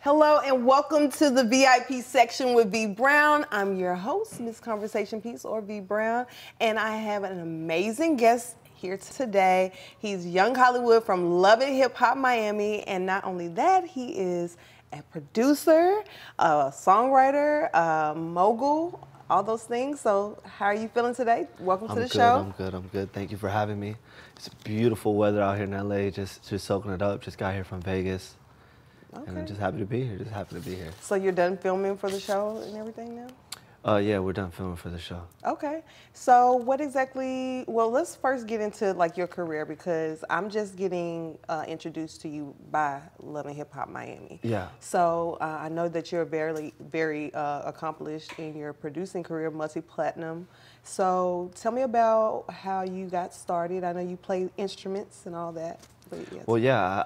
Hello and welcome to the VIP section with V Brown. I'm your host, Miss Conversation Piece or V Brown, and I have an amazing guest here today. He's Young Hollywood from Love It Hip Hop Miami, and not only that, he is a producer, a songwriter, a mogul, all those things. So how are you feeling today? Welcome to the show. I'm good. Thank you for having me. It's beautiful weather out here in LA, just soaking it up. Just got here from Vegas. Okay. And I'm just happy to be here, So you're done filming for the show and everything now? Yeah, we're done filming for the show. Okay. So what exactly, well, let's first get into like your career because I'm just getting introduced to you by Love and Hip Hop Miami. Yeah. So I know that you're very accomplished in your producing career, multi-platinum. So tell me about how you got started. I know you play instruments and all that. But yes. Well, yeah,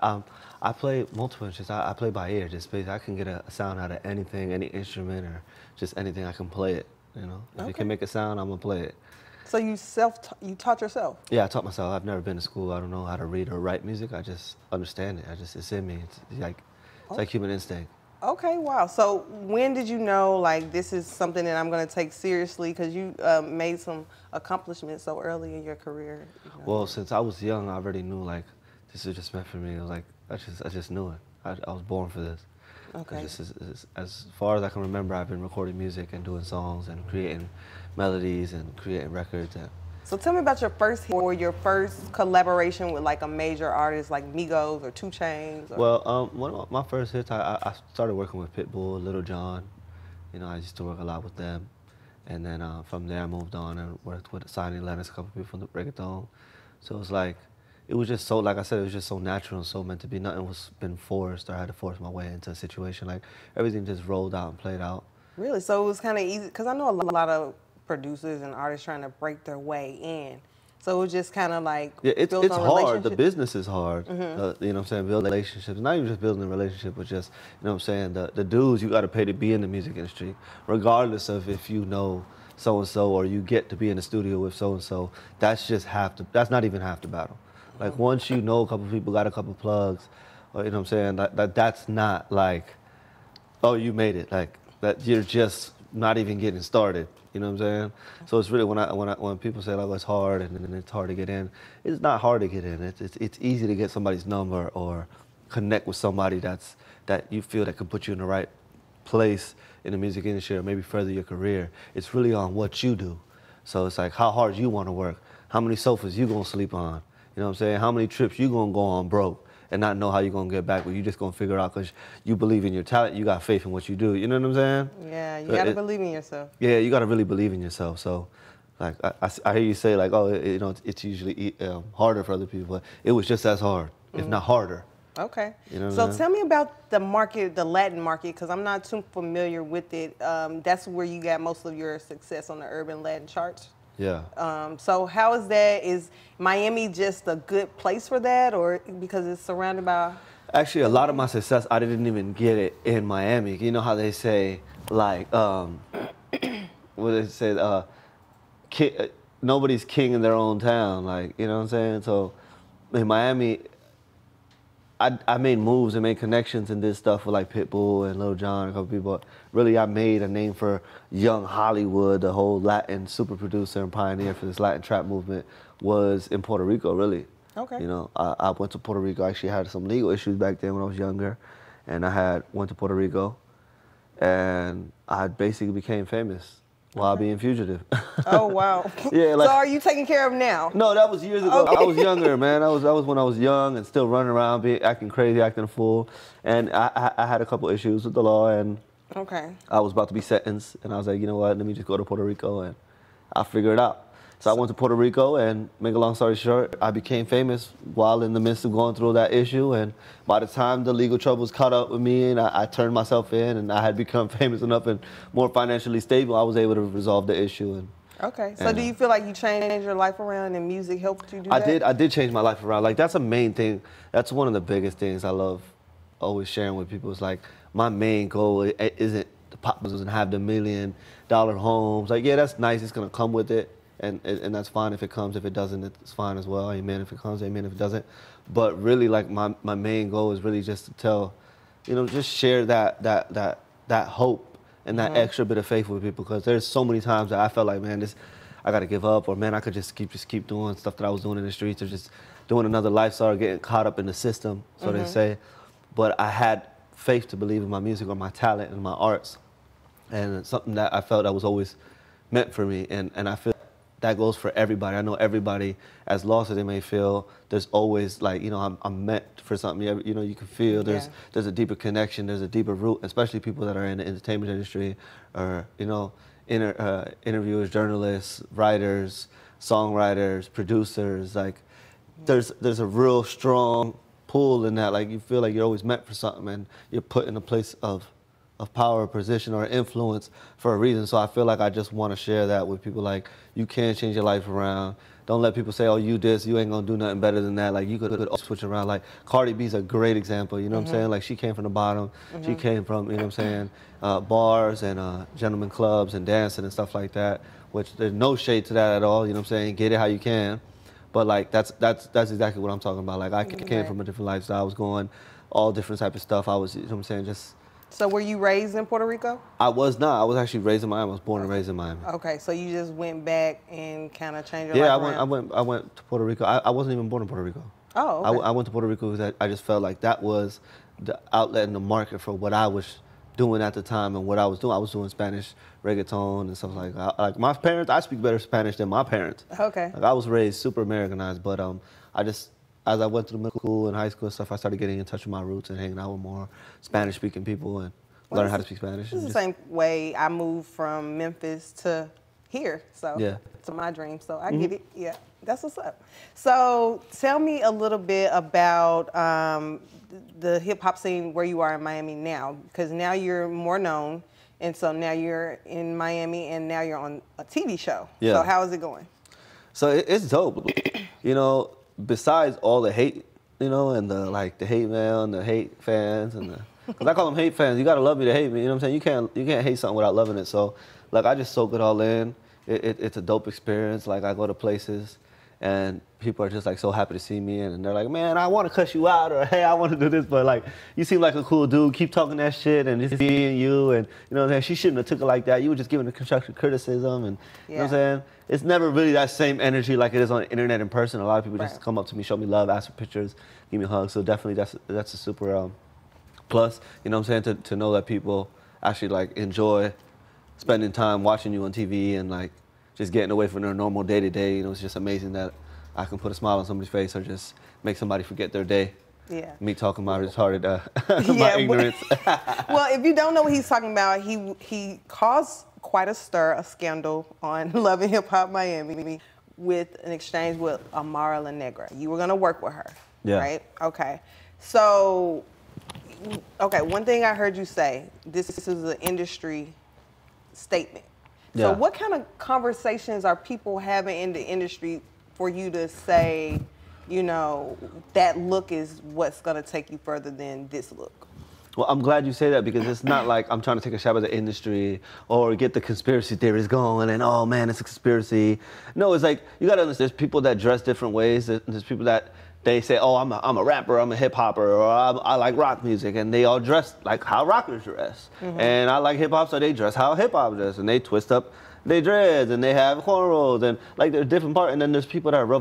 I play multiple instruments. I play by ear. Just basically, I can get a sound out of anything, any instrument or just anything. I can play it. You know, if it can make a sound, I'm gonna play it. So you taught yourself? Yeah, I taught myself. I've never been to school. I don't know how to read or write music. I just understand it. It's in me. It's like human instinct. Okay, wow. So when did you know, like, this is something that I'm going to take seriously? Because you made some accomplishments so early in your career. You know? Well, since I was young, I already knew, like, this is just meant for me. It was like, I just knew it. I was born for this. Okay. As far as I can remember, I've been recording music and doing songs and creating melodies and creating records. So tell me about your first hit or your first collaboration with like a major artist like Migos or 2 Chainz. Well, one of my first hits, I started working with Pitbull, Lil Jon. You know, I used to work a lot with them. And then from there I moved on and worked with Signing Lennox, a couple people from the reggaeton. So it was like, it was just so, like I said, it was just so natural and so meant to be. Nothing was been forced or I had to force my way into a situation. Like everything just rolled out and played out. Really? So it was kind of easy, because I know a lot of producers and artists trying to break their way in. So it was just kind of like, yeah, it's hard. The business is hard. You know what I'm saying? Building relationships. Not even just building a relationship, but just, you know what I'm saying? The dues you got to pay to be in the music industry, regardless of if you know so-and-so or you get to be in the studio with so-and-so. That's just that's not even half the battle. Like once you know a couple people, got a couple plugs, or, you know what I'm saying? That's not like, oh, you made it. Like that you're just not even getting started. You know what I'm saying? So it's really when people say like, oh, it's hard and it's hard to get in. It's not hard to get in. It's easy to get somebody's number or connect with somebody that you feel that could put you in the right place in the music industry or maybe further your career. It's really on what you do. So it's like how hard you want to work, how many sofas you gonna sleep on. You know what I'm saying? How many trips you gonna go on broke and not know how you're gonna get back, but you just gonna figure it out because you believe in your talent, you got faith in what you do. You know what I'm saying? Yeah, you gotta believe in yourself. Yeah, you gotta really believe in yourself. So, like, I hear you say like, oh, you know, it's usually harder for other people, but it was just as hard, if not harder. Okay. You know So tell me about the market, the Latin market, because I'm not too familiar with it. That's where you got most of your success on the urban Latin charts. Yeah. So how is that? Is Miami just a good place for that, or because it's surrounded by? Actually, a lot of my success, I didn't even get it in Miami. You know how they say, like, what they say, nobody's king in their own town. Like, you know what I'm saying? So in Miami, I made moves and made connections and did stuff with like Pitbull and Lil Jon, a couple people. But really, I made a name for Young Hollywood. The whole Latin super producer and pioneer for this Latin trap movement was in Puerto Rico, really. Okay. You know, I went to Puerto Rico. I actually had some legal issues back then when I was younger. And I went to Puerto Rico. And I basically became famous while being fugitive. Oh, wow. Yeah, like, so are you taken care of now? No, that was years ago. Okay. I was younger, man. That was when I was young and still running around, acting crazy, acting a fool. And I had a couple issues with the law, and okay. I was about to be sentenced. And I was like, you know what, let me just go to Puerto Rico, and I'll figure it out. So I went to Puerto Rico, and make a long story short, I became famous while in the midst of going through that issue. And by the time the legal troubles caught up with me and I turned myself in and I had become famous enough and more financially stable, I was able to resolve the issue. And okay. So do you feel like you changed your life around and music helped you do that? I did change my life around. Like, that's a main thing. That's one of the biggest things I love always sharing with people. Is like, my main goal isn't the pop and have the $1 million homes. Like, yeah, that's nice. It's going to come with it. And that's fine if it comes. If it doesn't, it's fine as well. Amen if it comes, amen if it doesn't. But really, like, my main goal is really just to tell just share that hope and that extra bit of faith with people, because there's so many times that I felt like, man, I got to give up, or man, I could just keep doing stuff that I was doing in the streets, or just doing another lifestyle, getting caught up in the system, so they say. But I had faith to believe in my music or my talent and my arts, and it's something that I felt that was always meant for me, and I feel that goes for everybody. I know everybody, as lost as they may feel, there's always like, I'm meant for something. You can feel there's a deeper connection, there's a deeper root, especially people that are in the entertainment industry, or interviewers, journalists, writers, songwriters, producers. Like there's a real strong pull in that. Like you feel like you're always meant for something, and you're put in a place of power, position, or influence for a reason. So I feel like I just want to share that with people. Like, you can change your life around. Don't let people say, oh, you this, you ain't gonna do nothing better than that. Like, you could switch around. Like, Cardi B's a great example, you know what I'm saying? Like, she came from the bottom. She came from, you know what I'm saying, bars and gentlemen clubs and dancing and stuff like that, which there's no shade to that at all, you know what I'm saying? Get it how you can. But, like, that's exactly what I'm talking about. Like, I came from a different lifestyle. I was going all different type of stuff. I was, you know what I'm saying, just... So were you raised in Puerto Rico? I was not. I was actually raised in Miami. I was born and raised in Miami. Okay, so you just went back and kind of changed your life around? I went to Puerto Rico. I wasn't even born in Puerto Rico. Oh, okay. I went to Puerto Rico because I just felt like that was the outlet and the market for what I was doing at the time and what I was doing. I was doing Spanish reggaeton and stuff like that. Like my parents, I speak better Spanish than my parents. Okay. Like I was raised super Americanized, but as I went through middle school and high school and stuff, I started getting in touch with my roots and hanging out with more Spanish-speaking people and learning how to speak Spanish. This is the same way I moved from Memphis to here, so to my dream. So I get it. Yeah, that's what's up. So tell me a little bit about the hip hop scene where you are in Miami now, because now you're more known, and so now you're in Miami, and now you're on a TV show. Yeah. So how is it going? So it's dope. Besides all the hate, and the hate mail and the hate fans and because I call them hate fans. You gotta love me to hate me. You know what I'm saying? You can't hate something without loving it. So like I just soak it all in. It's a dope experience. Like I go to places and people are just like so happy to see me, and they're like, man, I want to cuss you out, or hey, I want to do this, but like you seem like a cool dude. Keep talking that shit, and just being you, and you know what I'm saying? She shouldn't have took it like that. You were just giving the constructive criticism, and you know what I'm saying? It's never really that same energy like it is on the internet in person. A lot of people just come up to me, show me love, ask for pictures, give me hugs. So definitely that's a super plus, you know what I'm saying, to know that people actually like enjoy spending time watching you on TV and like just getting away from their normal day-to-day. It's just amazing that I can put a smile on somebody's face or just make somebody forget their day. Yeah. Me talking about retarded my ignorance. Well, if you don't know what he's talking about, he caused quite a stir, a scandal on Love and Hip Hop Miami with an exchange with Amara La Negra. You were gonna work with her, right? Okay. So, one thing I heard you say, this is an industry statement. So what kind of conversations are people having in the industry for you to say, that look is what's going to take you further than this look? Well, I'm glad you say that, because it's not like I'm trying to take a shot at the industry or get the conspiracy theories going and, oh, man, it's a conspiracy. No, it's like, you got to understand, there's people that dress different ways. There's people that they say, oh, I'm a rapper, I'm a hip hopper, or I like rock music, and they all dress like how rockers dress. And I like hip hop, so they dress how hip hop dress, and they twist up their dreads, and they have cornrows, and like there's different parts. And then there's people that are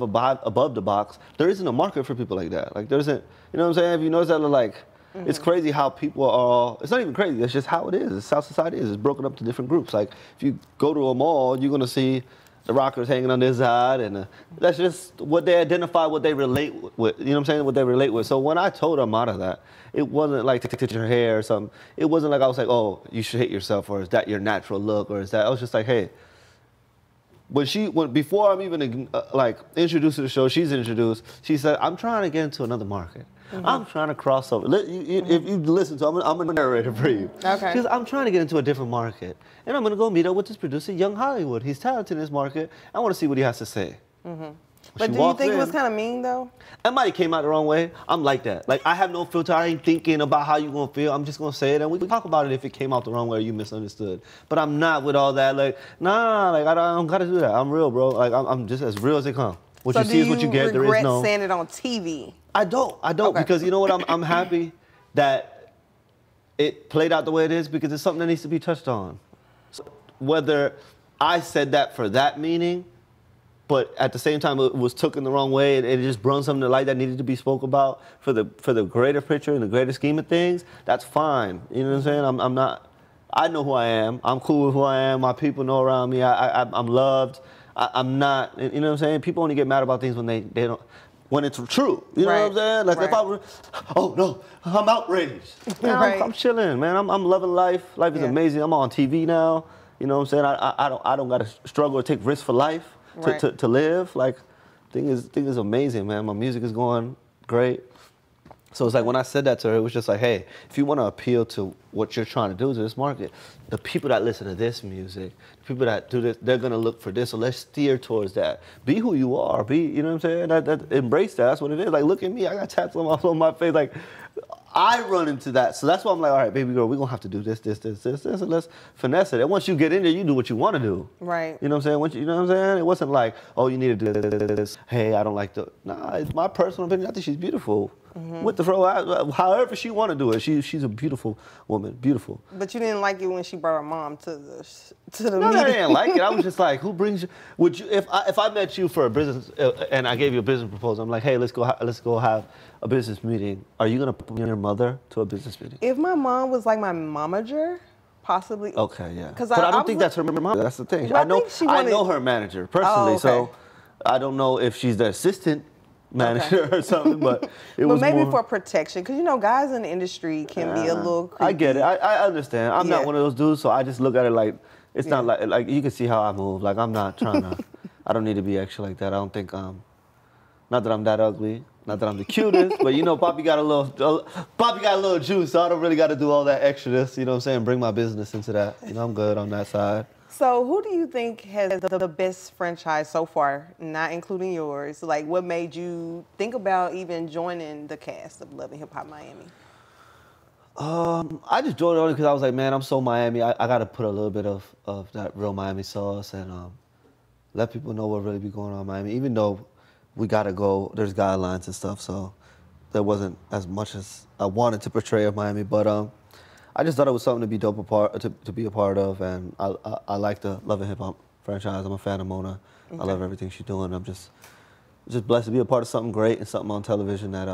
above the box. There isn't a market for people like that. Like there isn't, you know what I'm saying? If you notice that, like, it's crazy how people are all, it's not even crazy, it's just how it is. It's how society is. It's broken up to different groups. Like if you go to a mall, you're gonna see the rockers hanging on this side, and that's just what they identify, what they relate with, you know what I'm saying, what they relate with. So when I told Amara that, it wasn't like to your hair or something. It wasn't like I was like, oh, you should hate yourself, or is that your natural look, or is that, I was just like, hey, before I'm even like introduced to the show, she's introduced, she said, I'm trying to get into another market. I'm trying to cross over. If you listen to, I'm a narrator for you. Okay. She says, I'm trying to get into a different market, and I'm gonna go meet up with this producer, Young Hollywood. He's talented in this market. I want to see what he has to say. But do you think it was kind of mean though? It might have came out the wrong way. I'm like that. Like I have no filter. I ain't thinking about how you gonna feel. I'm just gonna say it, and we can talk about it if it came out the wrong way or you misunderstood. But I'm not with all that. Like nah, like I don't gotta do that. I'm real, bro. Like I'm just as real as they come. What you see is what you get. There is no. So do you regret saying it on TV? I don't, okay. Because you know what? I'm happy that it played out the way it is because it's something that needs to be touched on. So whether I said that for that meaning, but at the same time it was taken the wrong way, and it just brought something to light that needed to be spoke about for the greater picture and the greater scheme of things, that's fine. You know what I'm saying? I'm not, I know who I am. I'm cool with who I am. My people know around me. I'm loved. I'm not, you know what I'm saying? People only get mad about things when they don't, when it's true. You know what I'm saying? Like if I were, oh no, I'm outraged. Man, I'm chilling, man. I'm loving life. Life is amazing. I'm on TV now. You know what I'm saying? I don't gotta struggle or take risks for life to live. Like, thing is amazing, man. My music is going great. So it's like when I said that to her, it was just like, hey, if you want to appeal to what you're trying to do to this market, the people that listen to this music, the people that do this, they're gonna look for this. So let's steer towards that. Be who you are. Be, you know what I'm saying? Embrace that. That's what it is. Like, look at me. I got tattoos on my face. Like, I run into that. So that's why I'm like, all right, baby girl, we're gonna have to do this, and let's finesse it. And once you get in there, you do what you want to do. Right. You know what I'm saying? Once you know what I'm saying? It wasn't like, oh, you need to do this. Hey, I don't like the. Nah, it's my personal opinion. I think she's beautiful. With the throw, however she want to do it, she's a beautiful woman, beautiful. But you didn't like it when she brought her mom to the No, meeting. I didn't like it. I was just like, who brings you? Would you if I met you for a business and I gave you a business proposal? I'm like, hey, let's go have a business meeting. Are you gonna put your mother to a business meeting? If my mom was like my momager, possibly. Okay, yeah. Because but I don't think that's her mom. That's the thing. I know her manager personally, so I don't know if she's the assistant manager or something, but it was maybe more for protection, because you know guys in the industry can be a little creepy. I get it. I understand. I'm not one of those dudes, so I just look at it like it's not like you can see how I move. Like, I'm not trying to. I don't need to be extra like that. I don't think not that I'm that ugly, not that I'm the cutest, but you know, Poppy got a little juice, so I don't really got to do all that extraness. You know what I'm saying? Bring my business into that. You know, I'm good on that side. So who do you think has the best franchise so far, not including yours? Like, what made you think about even joining the cast of Love and Hip Hop Miami? I just joined only because I was like, man, I'm so Miami. I got to put a little bit of that real Miami sauce and let people know what really be going on in Miami. Even though we got to go, there's guidelines and stuff, so there wasn't as much as I wanted to portray of Miami, but I just thought it was something to be to be a part of, and I like the Love and Hip Hop franchise. I'm a fan of Mona. I love everything she's doing. I'm just blessed to be a part of something great and something on television that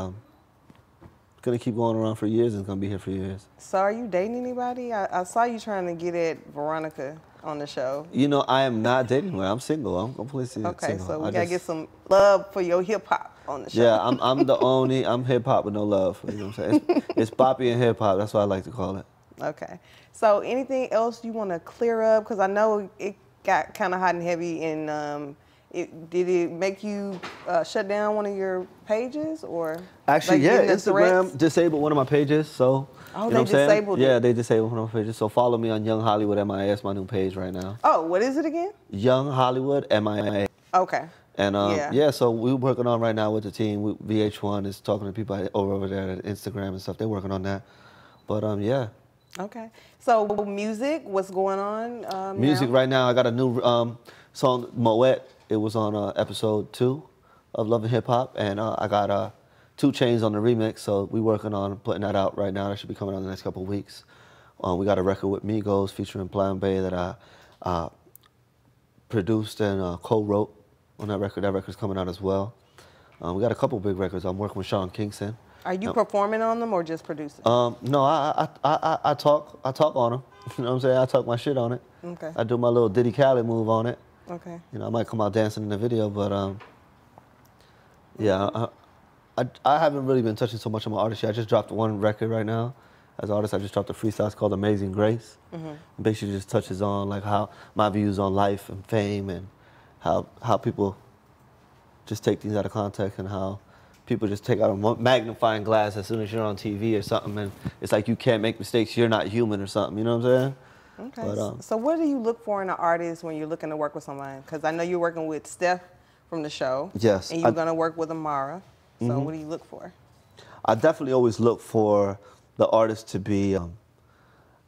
gonna keep going around for years and gonna be here for years. So are you dating anybody? I saw you trying to get at Veronica on the show. You know, I am not dating her. I'm single. I'm completely single. Okay, so we gotta get some love for your hip hop on the show. Yeah, I'm hip hop with no love. You know what I'm saying? It's Poppy and hip hop. That's what I like to call it. Okay. So anything else you want to clear up? Because I know it got kind of hot and heavy, and did it make you shut down one of your pages, or? Actually, like, yeah, Instagram disabled one of my pages, so. Oh, you know they disabled it? Yeah, they disabled one of my pages. So follow me on Young Hollywood MIA, my new page right now. Oh, what is it again? Young Hollywood MIA. Okay. And yeah, so we're working on right now with the team. VH1 is talking to people over there at Instagram and stuff. They're working on that. But yeah. Okay. So music, what's going on music now? Right now, I got a new song, Moet. It was on episode 2 of Love and Hip Hop, and I got 2 Chainz on the remix, so we're working on putting that out right now. That should be coming out in the next couple of weeks. We got a record with Migos featuring Plan B that I produced and co-wrote on that record. That record's coming out as well. We got a couple big records. I'm working with Sean Kingston. Are you performing on them or just producing? No, I talk on them. You know what I'm saying? I talk my shit on it. Okay. I do my little Diddy Khaled move on it. Okay. You know, I might come out dancing in the video, but yeah, I haven't really been touching so much on my artistry. I just dropped one record right now. As an artist, I just dropped a freestyle. It's called Amazing Grace. It basically just touches on like how my views on life and fame and how people just take things out of context and how people just take out a magnifying glass as soon as you're on TV or something, and it's like you can't make mistakes. You're not human or something. You know what I'm saying? Okay. But, so what do you look for in an artist when you're looking to work with someone? Because I know you're working with Steph from the show. Yes. And you're going to work with Amara. So what do you look for? I definitely always look for the artist to be, how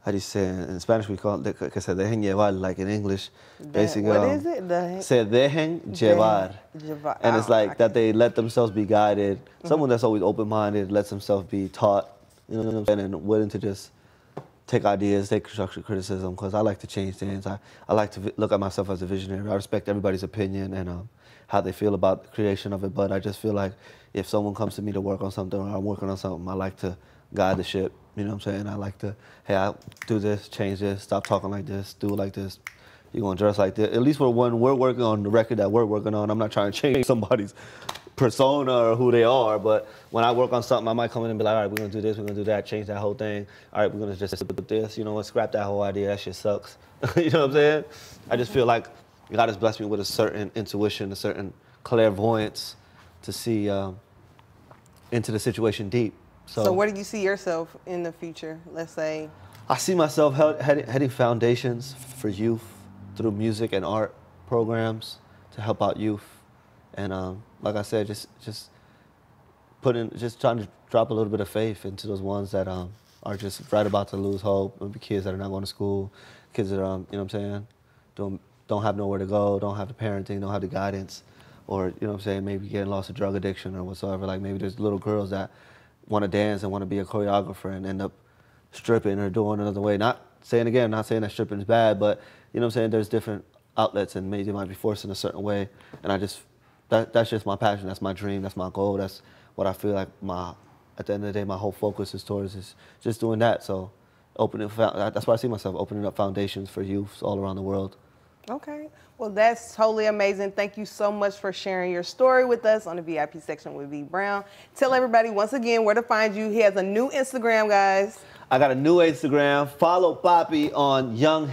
do you say it? In Spanish we call it, que se dejen llevar, like in English. Basically, what is it? Se dejen llevar. And it's like that they let themselves be guided. Someone that's always open-minded, lets themselves be taught, you know what I'm saying, and willing to just take ideas, take constructive criticism, because I like to change things. I like to look at myself as a visionary. I respect everybody's opinion and how they feel about the creation of it, but I just feel like if someone comes to me to work on something or I'm working on something, I like to guide the ship, you know what I'm saying? I like to, hey, I do this, change this, stop talking like this, do it like this. You're gonna dress like this. At least when we're working on the record that we're working on, I'm not trying to change somebody's persona or who they are, but when I work on something, I might come in and be like, all right, we're gonna do this, we're gonna do that, change that whole thing. All right, we're gonna just do this, you know what, scrap that whole idea, that shit sucks. You know what I'm saying? I just feel like God has blessed me with a certain intuition, a certain clairvoyance to see into the situation deep. So where do you see yourself in the future, let's say? I see myself heading foundations for youth through music and art programs to help out youth. And like I said, just trying to drop a little bit of faith into those ones that are just right about to lose hope. Maybe kids that are not going to school, kids that you know what I'm saying, don't have nowhere to go, don't have the parenting, don't have the guidance, or you know what I'm saying, maybe getting lost to drug addiction or whatsoever. Like maybe there's little girls that want to dance and want to be a choreographer and end up stripping or doing another way. Not saying that stripping is bad, but you know what I'm saying, there's different outlets and maybe they might be forced in a certain way. And that's just my passion, that's my dream, that's my goal, that's what I feel like at the end of the day, my whole focus is towards is just doing that. So that's why I see myself opening up foundations for youths all around the world. Okay. Well, that's totally amazing. Thank you so much for sharing your story with us on the VIP section with V Brown. Tell everybody once again where to find you. He has a new Instagram, guys. I got a new Instagram. Follow Papi on Young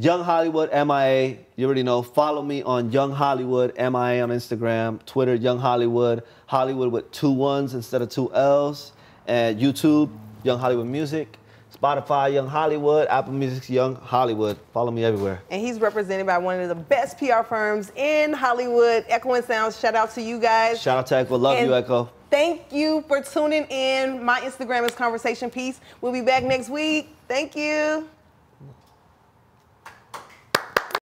Hollywood MIA. You already know. Follow me on Young Hollywood MIA on Instagram. Twitter, Young Hollywood. Hollywood with 2 1s instead of 2 L's. And YouTube, Young Hollywood Music. Spotify, Young Hollywood. Apple Music's Young Hollywood. Follow me everywhere. And he's represented by one of the best PR firms in Hollywood, Echo and Sounds. Shout out to you guys. Shout out to Echo. Love you, Echo. Thank you for tuning in. My Instagram is Conversation Piece. We'll be back next week. Thank you.